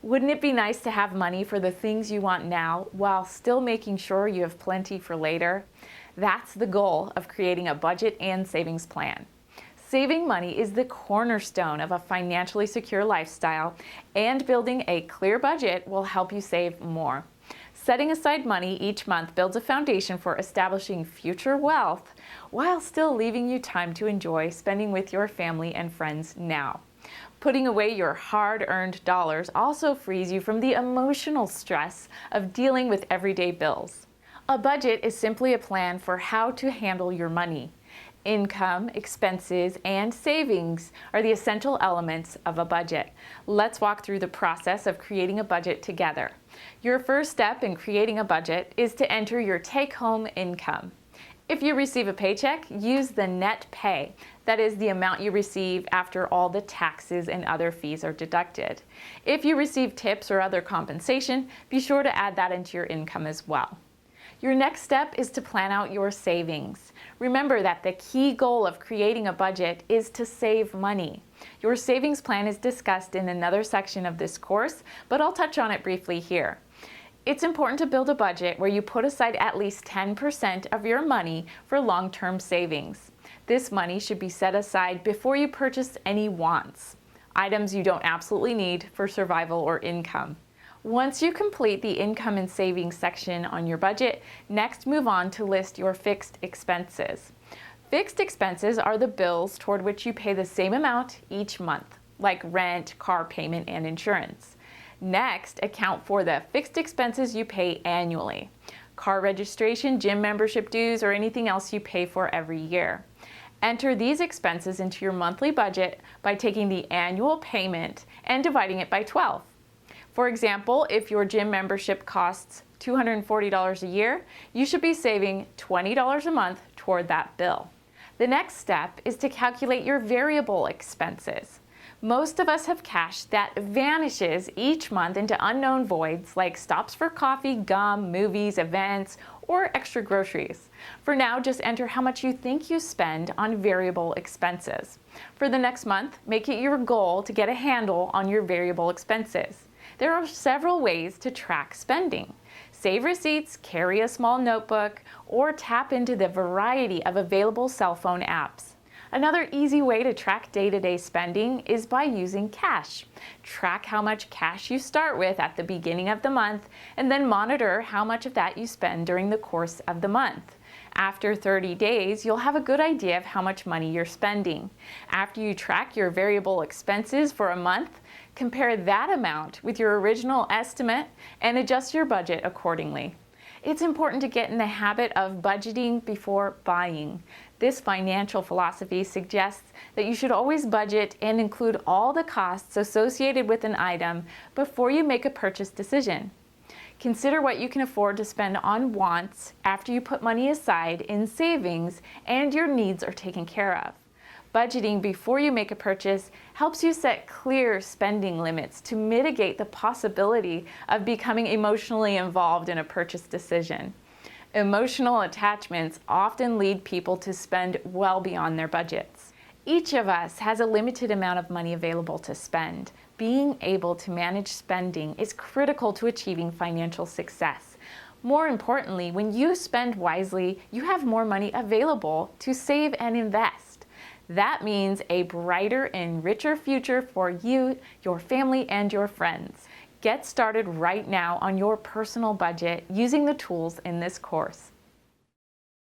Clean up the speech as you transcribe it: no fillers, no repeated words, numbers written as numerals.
Wouldn't it be nice to have money for the things you want now while still making sure you have plenty for later? That's the goal of creating a budget and savings plan. Saving money is the cornerstone of a financially secure lifestyle, and building a clear budget will help you save more. Setting aside money each month builds a foundation for establishing future wealth while still leaving you time to enjoy spending with your family and friends now. Putting away your hard-earned dollars also frees you from the emotional stress of dealing with everyday bills. A budget is simply a plan for how to handle your money. Income, expenses, and savings are the essential elements of a budget. Let's walk through the process of creating a budget together. Your first step in creating a budget is to enter your take-home income. If you receive a paycheck, use the net pay. That is the amount you receive after all the taxes and other fees are deducted. If you receive tips or other compensation, be sure to add that into your income as well. Your next step is to plan out your savings. Remember that the key goal of creating a budget is to save money. Your savings plan is discussed in another section of this course, but I'll touch on it briefly here. It's important to build a budget where you put aside at least 10% of your money for long-term savings. This money should be set aside before you purchase any wants, items you don't absolutely need for survival or income. Once you complete the income and savings section on your budget, next move on to list your fixed expenses. Fixed expenses are the bills toward which you pay the same amount each month, like rent, car payment, and insurance. Next, account for the fixed expenses you pay annually: car registration, gym membership dues, or anything else you pay for every year. Enter these expenses into your monthly budget by taking the annual payment and dividing it by 12. For example, if your gym membership costs $240 a year, you should be saving $20 a month toward that bill. The next step is to calculate your variable expenses. Most of us have cash that vanishes each month into unknown voids like stops for coffee, gum, movies, events, or extra groceries. For now, just enter how much you think you spend on variable expenses. For the next month, make it your goal to get a handle on your variable expenses. There are several ways to track spending. Save receipts, carry a small notebook, or tap into the variety of available cell phone apps. Another easy way to track day-to-day spending is by using cash. Track how much cash you start with at the beginning of the month, and then monitor how much of that you spend during the course of the month. After 30 days, you'll have a good idea of how much money you're spending. After you track your variable expenses for a month, compare that amount with your original estimate and adjust your budget accordingly. It's important to get in the habit of budgeting before buying. This financial philosophy suggests that you should always budget and include all the costs associated with an item before you make a purchase decision. Consider what you can afford to spend on wants after you put money aside in savings and your needs are taken care of. Budgeting before you make a purchase helps you set clear spending limits to mitigate the possibility of becoming emotionally involved in a purchase decision. Emotional attachments often lead people to spend well beyond their budgets. Each of us has a limited amount of money available to spend. Being able to manage spending is critical to achieving financial success. More importantly, when you spend wisely, you have more money available to save and invest. That means a brighter and richer future for you, your family, and your friends. Get started right now on your personal budget using the tools in this course.